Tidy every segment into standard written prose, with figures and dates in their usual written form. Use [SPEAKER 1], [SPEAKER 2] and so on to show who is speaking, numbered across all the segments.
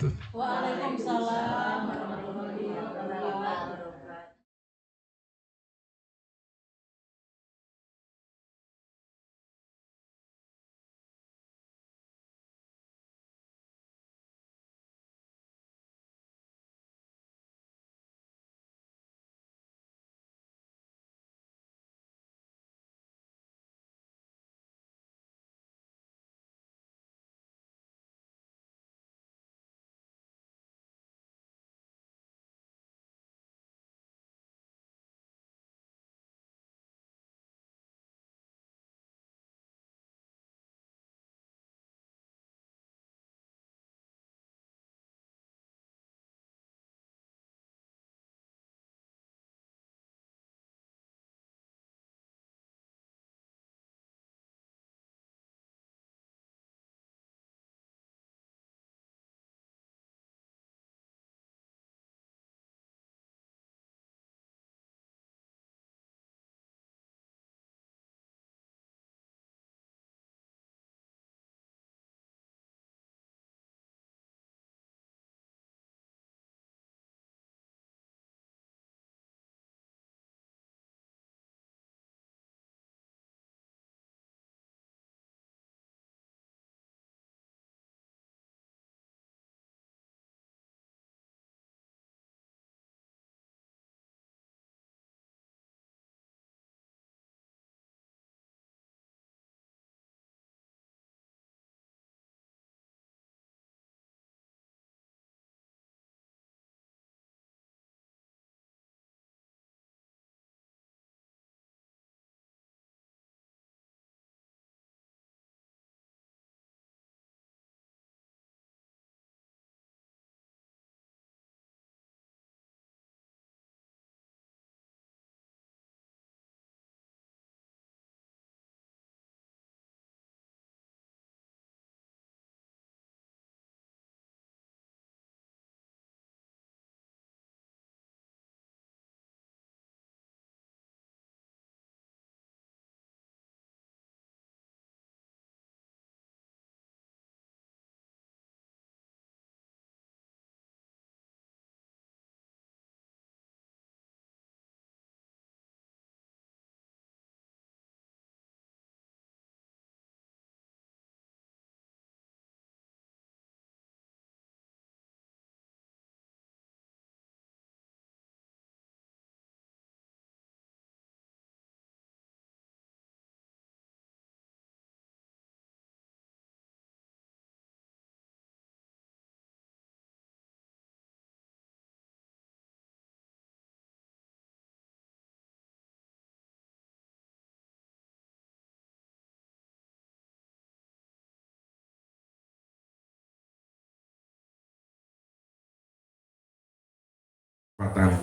[SPEAKER 1] wabarakatuh.
[SPEAKER 2] Waalaikumsalam warahmatullahi wabarakatuh.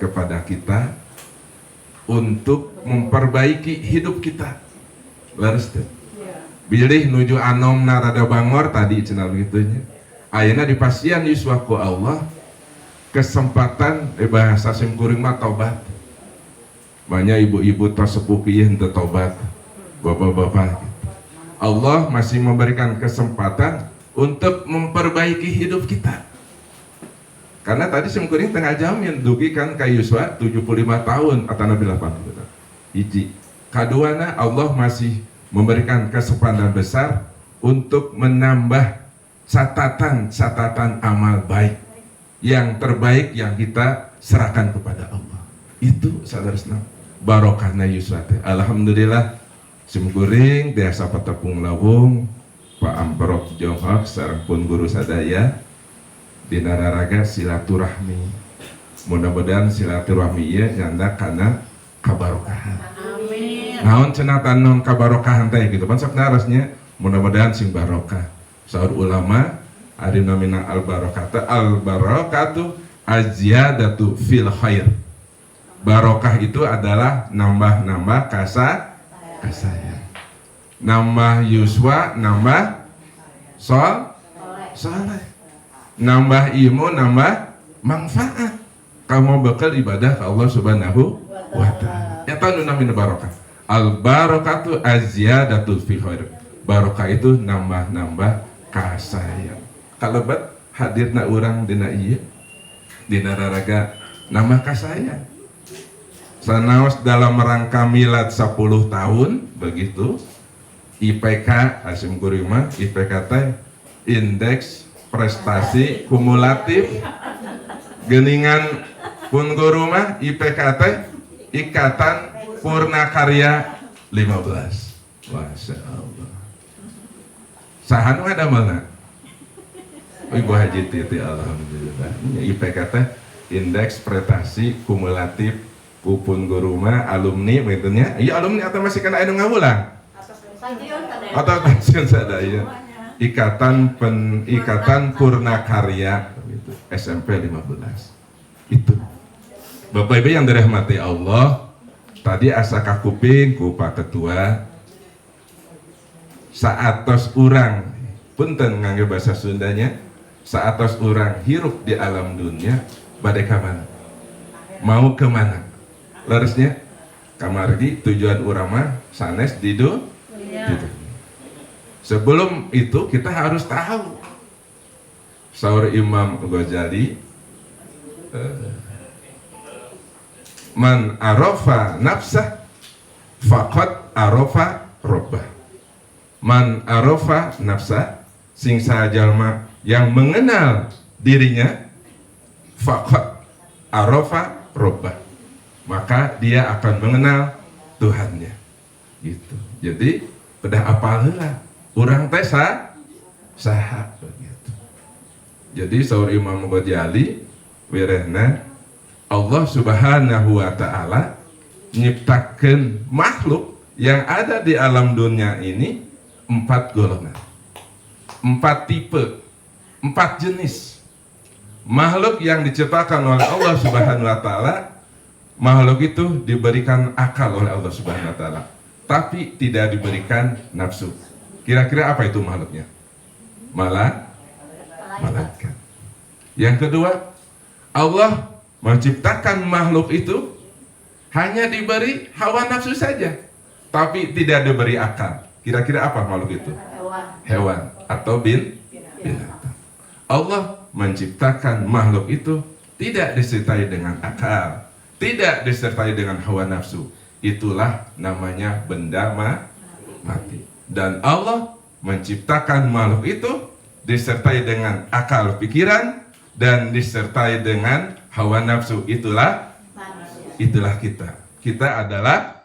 [SPEAKER 1] Kepada kita untuk memperbaiki hidup kita. Laras teh. Bilih nuju anom narada bangor tadi cenah begitunya. Ayeuna di pasien yuswa ku Allah kesempatan bahasa simkuring mah tobat. Banyak ibu-ibu tersepuh ieu henteu tobat. Bapak-bapak gitu. Allah masih memberikan kesempatan untuk memperbaiki hidup kita. Karena tadi simkuring tengah jamin dugi kan ka Yuswa 75 tahun atau nabi 80 tahun. Hiji. Kaduana Allah masih memberikan kesempatan besar untuk menambah catatan amal baik yang terbaik yang kita serahkan kepada Allah. Itu saudara-saudara barokahna Yuswa teh. Alhamdulillah simkuring biasa patepung lawung Pak Amprok Johak sareng pun guru sadaya dina raraga silaturahmi. Mudah-mudahan silaturahmi ieu nyanda kana kabarokahan. Amin. Naon cenah tanon kabarokahan teh gitu. Pan sok narasnya mudah-mudahan sing barokah. Saur ulama ari namina al barakatu aziyadatu fil khair. Barokah itu adalah nambah kasaya. Nambah yuswa, nambah soleh. Nambah ilmu, nambah manfaat. Kamu bakal ibadah ke Allah Subhanahu wa ta'ala. Eta nu namina barokah. Al barakatu aziyadatul fil khair. Barokah itu nambah kasaya. Kalebet hadirna urang dina ieu dina raraga nama kasaya sanaos dalam rangka milad 10 tahun begitu. IPK asim kurima IPK teh indeks prestasi kumulatif geningan pun guru mah IPK teh ikatan purna karya 15. Masya Allah. Sahan ada mana? Ibu Haji Titi alhamdulillah. IPK teh indeks prestasi kumulatif kupun guru mah alumni betulnya. Iya alumni atau masih kena anu ngawulang? Atau pensiun sadaya. Ikatan purna karya gitu. SMP 15. Itu. Bapak Ibu yang dirahmati Allah, tadi asa kakuping ku Pak Ketua saatos urang punten ngangge bahasa Sundanya saatos urang hirup di alam dunia bade ka mana? Mau ke mana? Laresnya kamargi tujuan urang mah sanes di dunia. Sebelum itu kita harus tahu saur Imam Ghazali man arafa nafsah faqad arafa rabbah. Man arafa nafsah sing sajalma yang mengenal dirinya faqad arafa rabbah, maka dia akan mengenal Tuhannya gitu. Jadi udah apal heula urang teh saha begitu. Jadi saur Imam Ghazali wirehna Allah Subhanahu wa taala nyiptakeun makhluk yang ada di alam dunia ini 4 golongan, 4 tipe, 4 jenis makhluk yang diciptakan oleh Allah Subhanahu wa taala. Makhluk itu diberikan akal oleh Allah Subhanahu wa taala, tapi tidak diberikan nafsu. Kira-kira apa itu makhluknya? Malaikat. Yang kedua, Allah menciptakan makhluk itu hanya diberi hawa nafsu saja, tapi tidak diberi akal. Kira-kira apa makhluk itu? Hewan atau binatang. Allah menciptakan makhluk itu tidak disertai dengan akal, tidak disertai dengan hawa nafsu. Itulah namanya benda mati. Dan Allah menciptakan makhluk itu disertai dengan akal pikiran dan disertai dengan hawa nafsu. Itulah kita. Kita adalah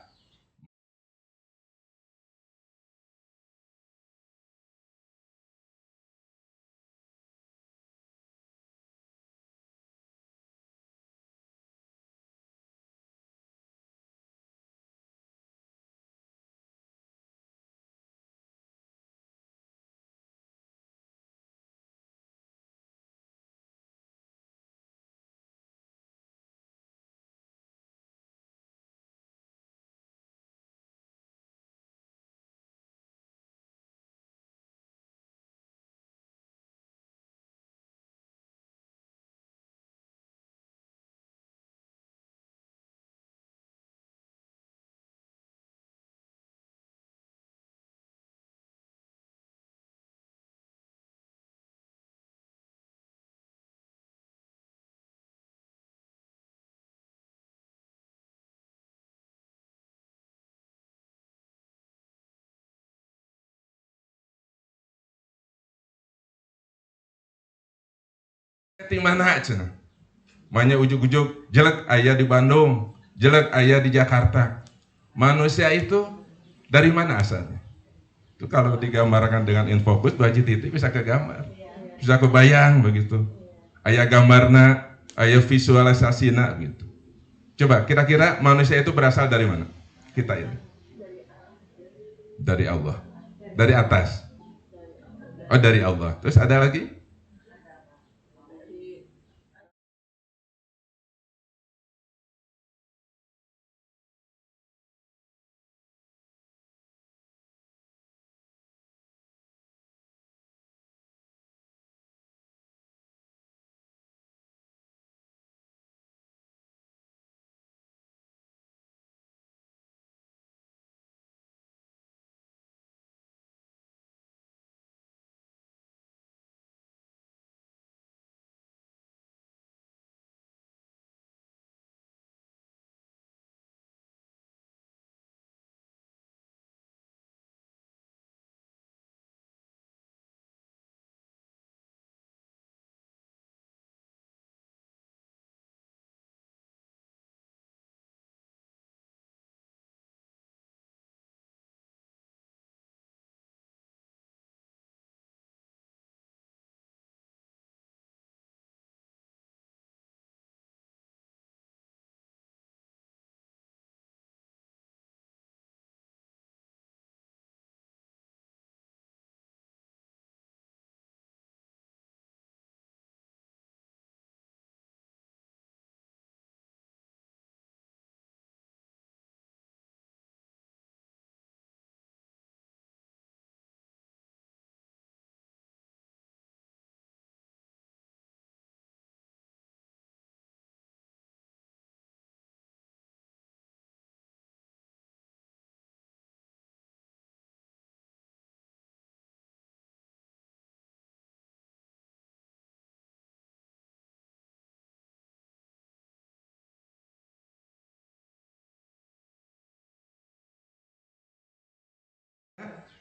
[SPEAKER 1] di mana aja. Manya ujuk-ujuk jelek ayah di Bandung, jelek ayah di Jakarta. Manusia itu dari mana asalnya? Itu kalau digambarkan dengan infobus Haji Titi bisa kegambar, bisa kebayang begitu. Ayah gambarna, ayah visualisasina gitu. Coba kira-kira manusia itu berasal dari mana? Kita ini. Dari Allah. Dari atas. Oh dari Allah. Terus ada lagi?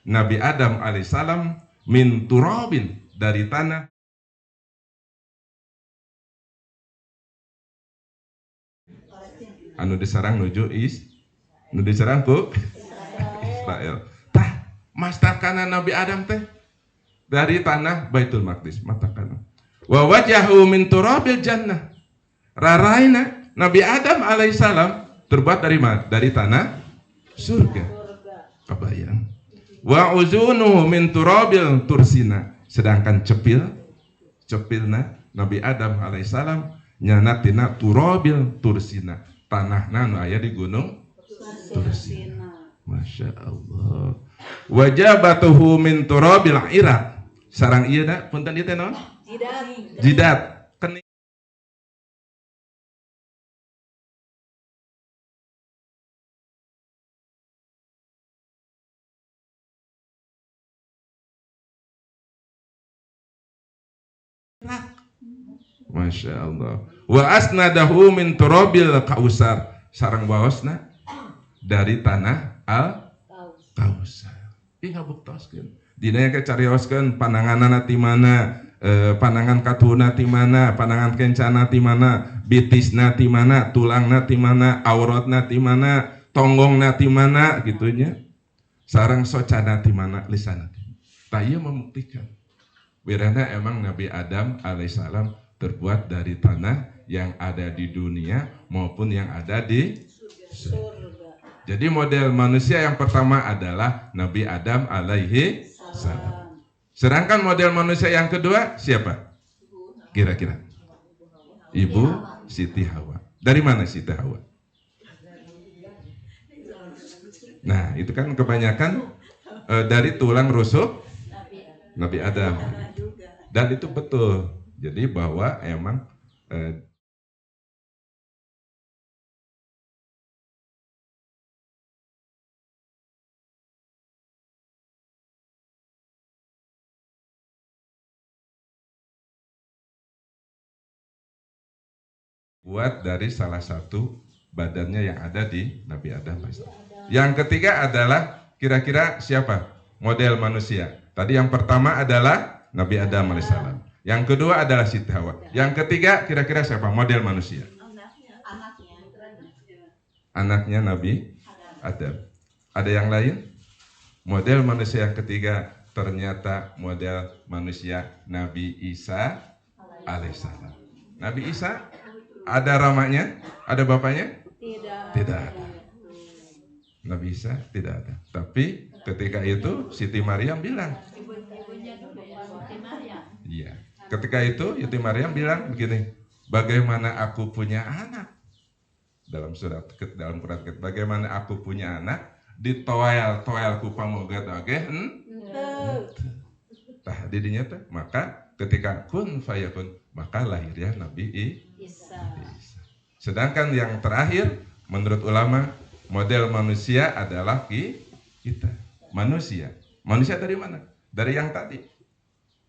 [SPEAKER 1] Nabi Adam alaihissalam min turabin, dari tanah. Anu diserang nuju nu diserang ku Israel. Tah mastakana Nabi Adam teh dari tanah Baitul Maqdis matakana. Wa wajahu min turabil jannah. Raraina Nabi Adam alaihissalam terbuat dari mana? Dari tanah surga. Kebayang. Wa uzunu min turabil tursina. Sedangkan cepilna Nabi Adam alaihissalam nyana tina turabil tursina. Tanahna nu aya di gunung Tursina. Masya Allah. Wajabatuhu min turabil Iraq. Sarang ieu da punten ieu teh naon? Jidat. Kening. Masya Allah. Wa asnadahu min turabil kausar. Sarang baosna dari tanah al-kausar. Ih ngabuktoskeun. Dina ke carioskeun pananganna ti mana, panangan katuhna ti mana, panangan kencana ti mana, bitisna ti mana, tulangna ti mana, auratna ti mana, tonggongna ti mana gitunya. Sarang socana ti mana, lisana. Tah ieu membuktikan wirana emang Nabi Adam alaihissalam terbuat dari tanah yang ada di dunia maupun yang ada di surga. Jadi model manusia yang pertama adalah Nabi Adam alaihi salam. Sedangkan model manusia yang kedua siapa? Kira-kira? Ibu Siti Hawa. Dari mana Siti Hawa? Nah, itu kan kebanyakan dari tulang rusuk Nabi Adam. Dan itu betul. Jadi bahwa emang buat dari salah satu badannya yang ada di Nabi Adam. Yang ketiga adalah kira-kira siapa model manusia? Tadi yang pertama adalah Nabi Adam alaihissalam. Yang kedua adalah Siti Hawa. Yang ketiga kira-kira siapa model manusia? Anaknya Nabi Adam. Ada yang lain? Model manusia yang ketiga ternyata model manusia Nabi Isa alaihissalam. Nabi Isa ada ramanya? Ada bapaknya? Tidak ada. Nabi Isa tidak ada. Tapi ketika itu Siti Maryam bilang. Iya. Ketika itu Siti Maryam bilang begini, bagaimana aku punya anak? Dalam Quran, bagaimana aku punya anak? Ditoel ku pamogat oge. Tah didinya teh, maka ketika kun fayakun, maka lahirnya Nabi Isa. Sedangkan yang terakhir menurut ulama model manusia adalah kita manusia. Manusia dari mana? Dari yang tadi.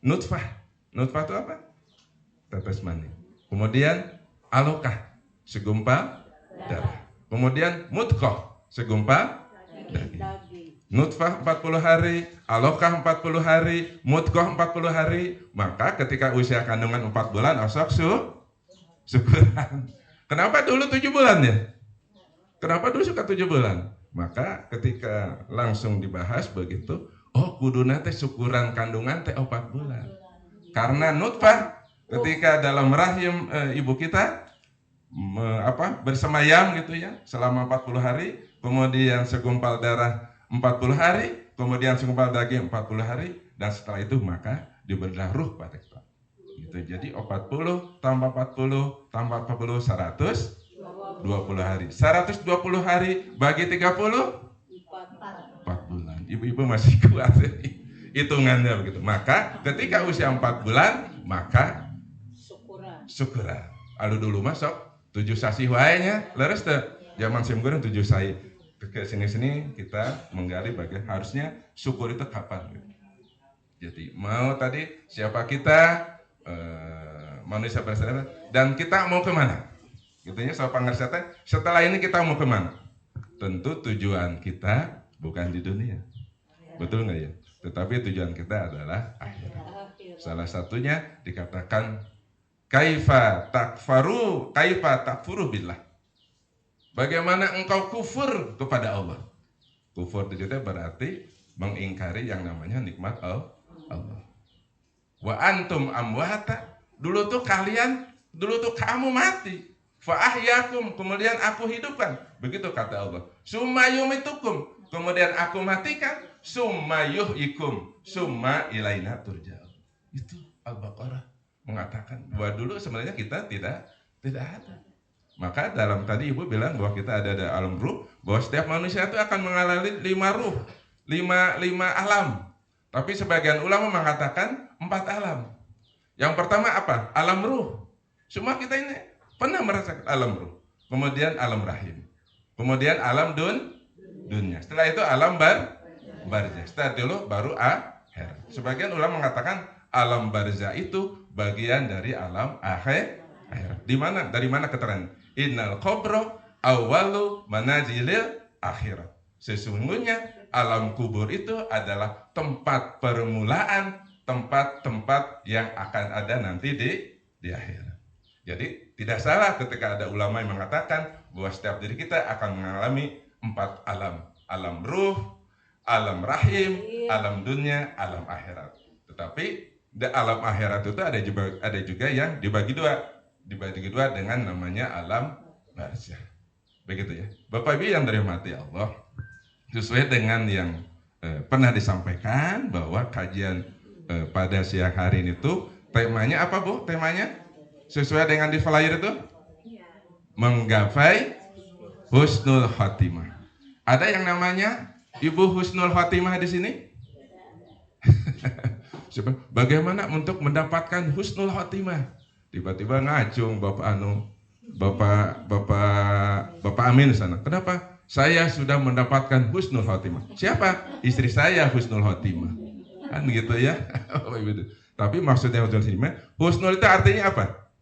[SPEAKER 1] Nutfah. Nutfah itu apa? Tetes mani. Kemudian alaqah, segumpal darah. Kemudian mudghah, segumpal daging. Nutfah 40 hari, alaqah 40 hari, mudghah 40 hari. Maka ketika usia kandungan 4 bulan, osok syukuran. Kenapa dulu 7 bulan ya? Kenapa dulu suka 7 bulan? Maka ketika langsung dibahas begitu, oh kuduna teh syukuran kandungan teh 4 bulan. Karena nutfah ketika dalam rahim ibu kita bersemayam gitu ya selama 40 hari, kemudian segumpal darah 40 hari, kemudian segumpal daging 40 hari, dan setelah itu maka diberilah ruh pada kita. Gitu. Jadi 40 tambah 40 tambah 40 120 hari. 120 hari bagi 30 4 bulan. Ibu-ibu masih kuat hitungannya begitu. Maka ketika usia 4 bulan maka syukuran. Alu dulu masuk 7 sasi wae nya. Leres teh zaman simkureun 7 sasi. Ke sini-sini kita menggali bagaimana harusnya syukur itu kapan gitu. Jadi mau tadi siapa kita manusia bersaudara dan kita mau kemana? Gitunya soal pangersiatan. Setelah ini kita mau kemana? Tentu tujuan kita bukan di dunia. Betul nggak ya? Tetapi tujuan kita adalah akhirat. Salah satunya dikatakan kaifa takfuru billah. Bagaimana engkau kufur kepada Allah? Kufur itu berarti mengingkari yang namanya nikmat Allah. Wa antum amwata, dulu tuh kamu mati. Fa ahyakum, kemudian aku hidupkan. Begitu kata Allah. Summa yumitukum, kemudian aku matikan. Summa yuhyikum, summa ilaina turja'un. Itu Al-Baqarah mengatakan bahwa dulu sebenarnya kita tidak ada. Maka dalam tadi ibu bilang bahwa kita ada alam ruh, bahwa setiap manusia itu akan mengalami 5 ruh, 5 alam. Tapi sebagian ulama mengatakan 4 alam. Yang pertama apa? Alam ruh. Semua kita ini pernah merasakan alam ruh. Kemudian alam rahim. Kemudian alam dunia. Setelah itu alam barzah. Setelah itu baru akhirat. Sebagian ulama mengatakan alam barzah itu bagian dari alam akhirat. Dari mana keterangan? Innal qabra awwalu manazilil akhirat. Sesungguhnya alam kubur itu adalah tempat permulaan, tempat-tempat yang akan ada nanti di akhirat. Jadi tidak salah ketika ada ulama yang mengatakan bahwa setiap diri kita akan mengalami 4 alam. Alam ruh, alam rahim, alam dunia, alam akhirat. Tetapi di alam akhirat itu ada juga yang dibagi dua dengan namanya alam barzah. Begitu ya. Bapak Ibu yang dirahmati Allah, sesuai dengan yang pernah disampaikan bahwa kajian pada siang hari ini tuh temanya apa Bu? Temanya sesuai dengan di flyer itu menggapai husnul khotimah. Ada yang namanya Ibu Husnul Khotimah di sini? Bagaimana untuk mendapatkan husnul khotimah? Tiba-tiba ngacung Bapak Amin sana. Kenapa? Saya sudah mendapatkan husnul khotimah. Siapa? Istri saya husnul khotimah. Kan begitu ya. Tapi maksudnya husnul khotimah, husnul itu artinya apa?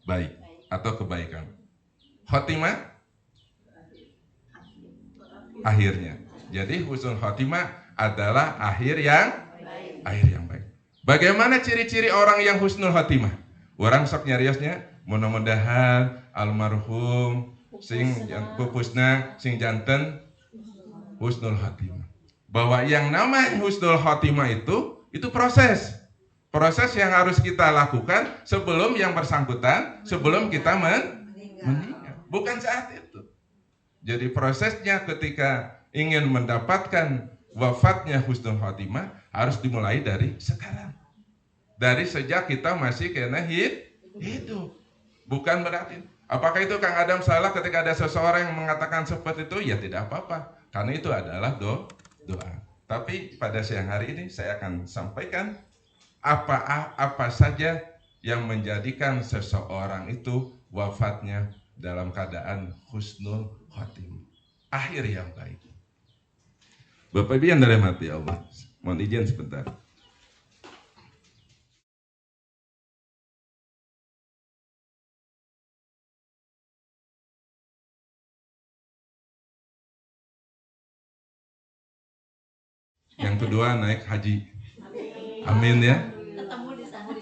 [SPEAKER 1] Baik atau kebaikan. Khotimah akhirnya. Jadi husnul khotimah adalah akhir yang baik. Bagaimana ciri-ciri orang yang husnul khotimah? Orang sok nyariosnya mudah-mudahan almarhum sing pupusna sing janten husnul khotimah. Bahwa yang namanya husnul khotimah itu proses yang harus kita lakukan sebelum yang bersangkutan, sebelum kita meninggal. Bukan saat itu. Jadi prosesnya ketika ingin mendapatkan wafatnya husnul khotimah harus dimulai dari sekarang. Dari sejak kita masih kena hidup. Bukan berarti. Apakah itu Kang Adam salah ketika ada seseorang yang mengatakan seperti itu? Ya tidak apa-apa. Karena itu adalah doa. Tapi pada siang hari ini saya akan sampaikan apa saja yang menjadikan seseorang itu wafatnya dalam keadaan husnul khotimah. Akhir yang baik. Bapak Ibu yang dirahmati Allah, mohon izin sebentar. Yang kedua naik haji. Amin ya.
[SPEAKER 2] Ketemu di sana.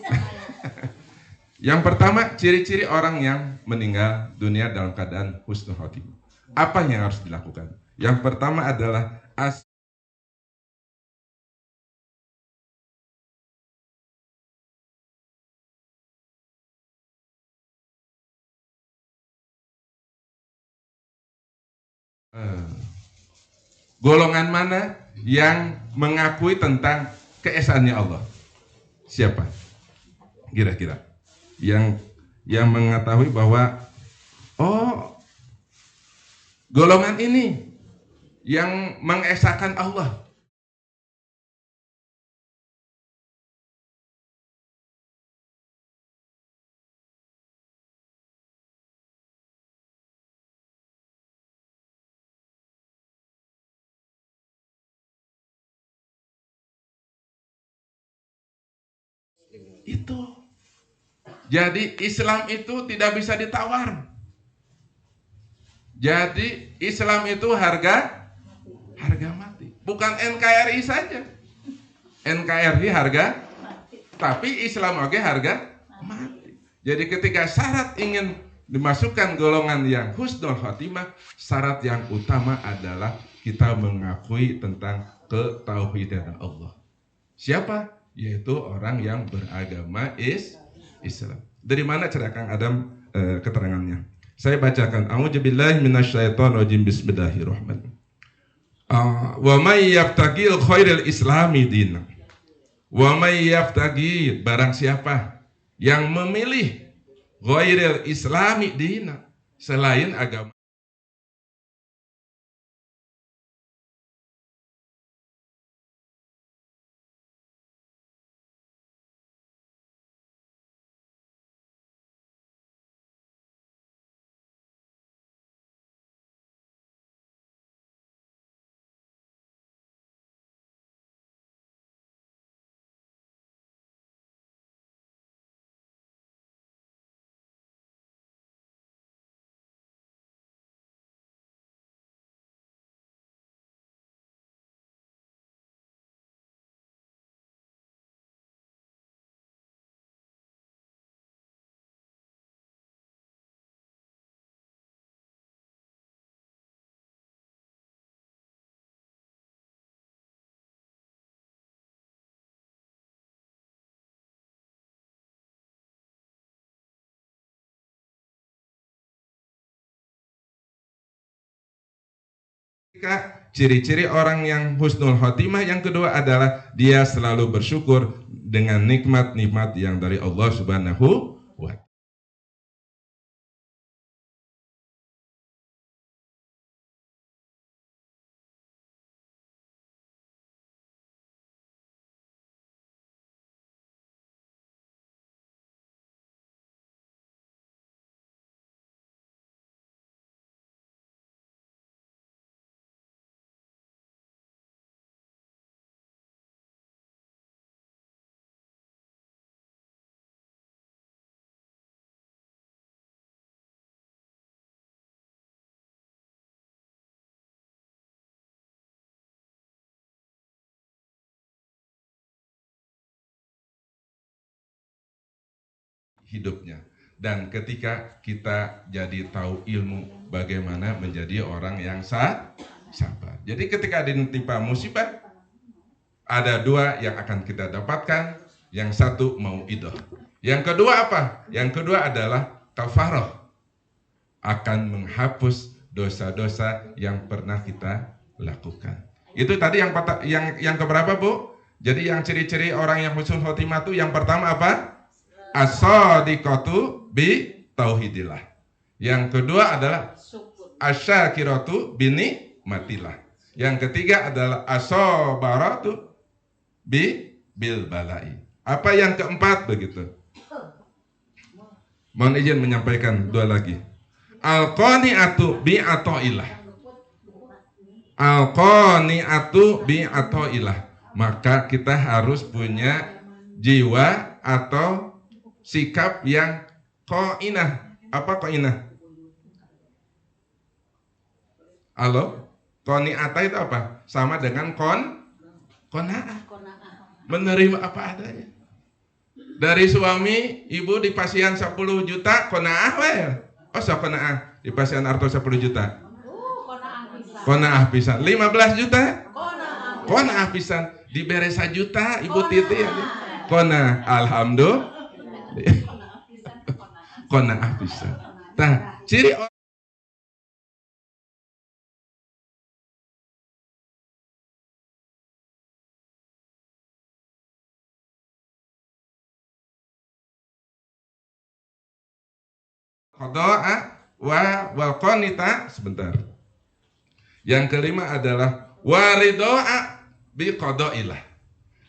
[SPEAKER 1] Yang pertama, ciri-ciri orang yang meninggal dunia dalam keadaan husnul khotimah. Apa yang harus dilakukan? Yang pertama adalah golongan mana yang mengakui tentang keesaannya Allah? Siapa? Kira-kira yang mengetahui bahwa golongan ini yang mengesahkan Allah. Itu. Jadi Islam itu tidak bisa ditawar. Jadi Islam itu harga mati. Bukan NKRI saja. NKRI harga, tapi Islam oke harga mati. Jadi ketika syarat ingin dimasukkan golongan yang husnul khotimah, syarat yang utama adalah kita mengakui tentang ketauhidan Allah. Siapa? Yaitu orang yang beragama Islam. Dari mana cara Kang Adam keterangannya? Saya bacakan. A'udzubillahi minasyaitonirrajim. Bismillahirrahmanirrahim. Wa may yabtagil khairil islami dinan. Wa may yabtagi, barang siapa yang memilih ghairil islami dinan, selain agama ciri-ciri orang yang husnul khotimah yang kedua adalah dia selalu bersyukur dengan nikmat-nikmat yang dari Allah Subhanahu wa Ta'ala. Hidupnya. Dan ketika kita jadi tahu ilmu bagaimana menjadi orang yang sabar. Jadi ketika ditimpa musibah, ada dua yang akan kita dapatkan. Yang satu mau'idah. Yang kedua apa? Yang kedua adalah kafaroh. Akan menghapus dosa-dosa yang pernah kita lakukan. Itu tadi yang keberapa, Bu? Jadi yang ciri-ciri orang yang husnul khotimah itu yang pertama apa? As-shadiqatu bi tauhidillah. Yang kedua adalah asyakiratu bini matilah. Yang ketiga adalah asobaratu bil balai. Apa yang keempat begitu? Mohon izin menyampaikan dua lagi. Al-qani'atu bi atoilah. Al-qani'atu bi atoilah. Maka kita harus punya jiwa atau sikap yang qa'inah. Apa qa'inah? Halo? Qani'ata itu apa? Sama dengan qana'ah. Menerima apa adanya. Dari suami, ibu dipasihan 10 juta, qana'ah we. Oh, so qana'ah. Dipasihan harta 10 juta. Qana'ah pisan. 15 juta? Qana'ah pisan. Diberi 1 juta, ibu titi. Qana'ah. Alhamdulillah. Qana'ah pisan. Nah, ciri qada'a wal qanita sebentar. Yang kelima adalah warido'a bi qada'illah.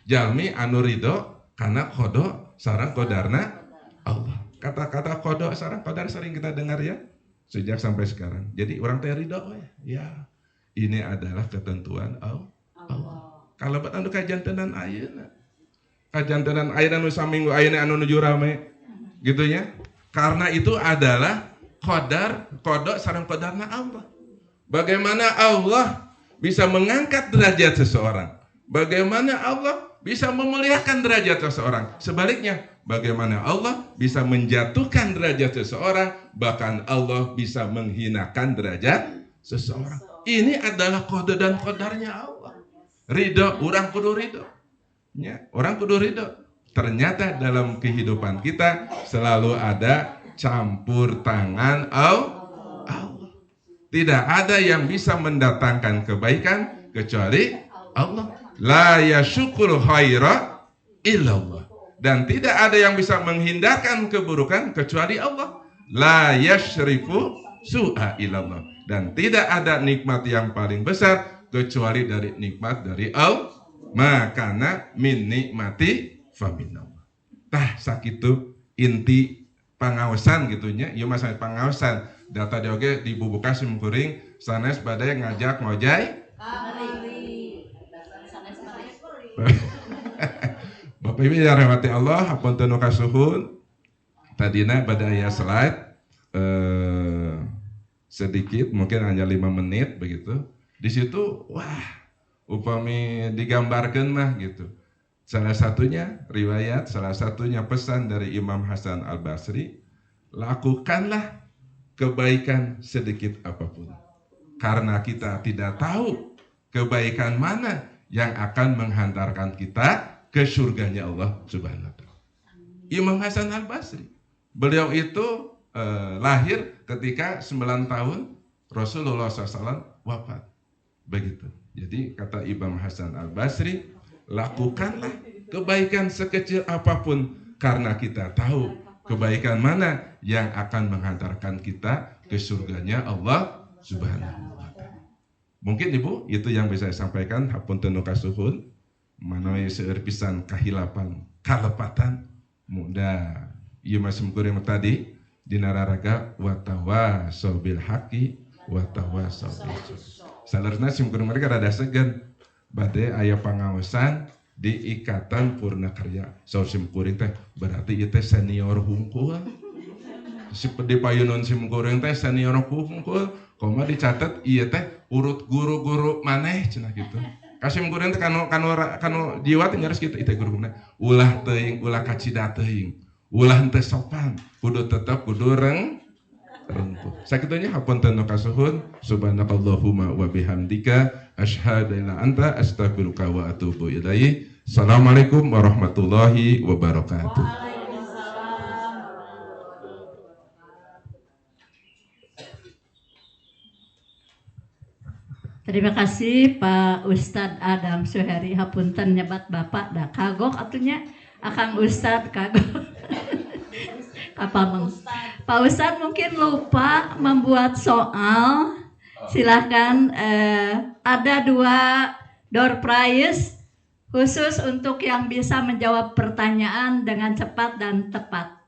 [SPEAKER 1] Jalmi anu ridho karena qada sareng qadarna Allah. Kata-kata qada sareng qadar sering kita dengar ya sejak sampai sekarang. Jadi orang teh ridho ya. Ini adalah ketentuan Allah. Kalau buat anu kajantenan ayeuna. Kajantenan ayeuna nu saminggu ayeuna anu nuju rame gitu ya. Karena itu adalah qadar, qada sareng qadarna Allah. Bagaimana Allah bisa mengangkat derajat seseorang. Bagaimana Allah bisa memuliakan derajat seseorang. Sebaliknya, bagaimana Allah bisa menjatuhkan derajat seseorang, bahkan Allah bisa menghinakan derajat seseorang. Ini adalah kode dan qadarnya Allah. Ridho, orang kudu ridho. Ya, orang kudu ridho. Ternyata dalam kehidupan kita selalu ada campur tangan Allah. Tidak ada yang bisa mendatangkan kebaikan kecuali Allah. La yashukul khaira illallah. Dan tidak ada yang bisa menghindarkan keburukan kecuali Allah. La yashrifu su'a illallah. Dan tidak ada nikmat yang paling besar kecuali dari nikmat dari Allah. Makana min nikmati faminallah. Tah sakitu inti pangaosan gitunya. Ieu mah pangaosan. Data dia oge dibubuka simkuring sanes badai ngajak ngojay. Bapak Ibu yang rahmati Allah, hapunten nu kasuhun. Tadina pada aya slide sedikit mungkin hanya 5 menit begitu. Di situ wah, upami digambarkeun mah gitu. Salah satunya riwayat, salah satunya pesan dari Imam Hasan Al-Basri, lakukanlah kebaikan sedikit apapun. Karena kita tidak tahu kebaikan mana yang akan menghantarkan kita ke surganya Allah Subhanahu wa taala. Imam Hasan Al-Basri, beliau itu lahir ketika 9 tahun Rasulullah SAW wafat. Begitu. Jadi kata Imam Hasan Al-Basri, lakukanlah kebaikan sekecil apapun karena kita tahu kebaikan mana yang akan menghantarkan kita ke surganya Allah Subhanahu wa taala. Mungkin Ibu itu yang bisa saya sampaikan. Hapunten nu kasuhun manawi seueur pisan kahilapan kalepatan mudah ieu mah simkuring tadi dina raraga wa tawasau bil haqqi wa tawasau bis sabr. Salerna simkuring mereka rada segan bade aya pangaosan di Ikatan Purna Karya. Saur simkuring teh berarti ieu teh senior hungkul. Si di payunan simkuring teh senior hungkul, koma dicatat ieu teh urut guru-guru maneh cenah kitu. Kasim kuring teh kanu jiwa teh nyaris kitu ieu guruna. Ulah teuing, ulah kacida teuing. Ulah henteu sopan, kudu tetep kudu rengkuh. Sakitunya hapunten nu kasuhun, subhanakallahumma wa bihamdika asyhadu an la anta astaghfiruka wa atubu ilaik. Assalamualaikum warahmatullahi wabarakatuh.
[SPEAKER 2] Terima kasih Pak Ustadz Adam Suheri, hapunten nyebat Bapak da kagok atunya Akang Ustadz kagok. Pak Ustadz mungkin lupa membuat soal. Silahkan, ada 2 door prize khusus untuk yang bisa menjawab pertanyaan dengan cepat dan tepat.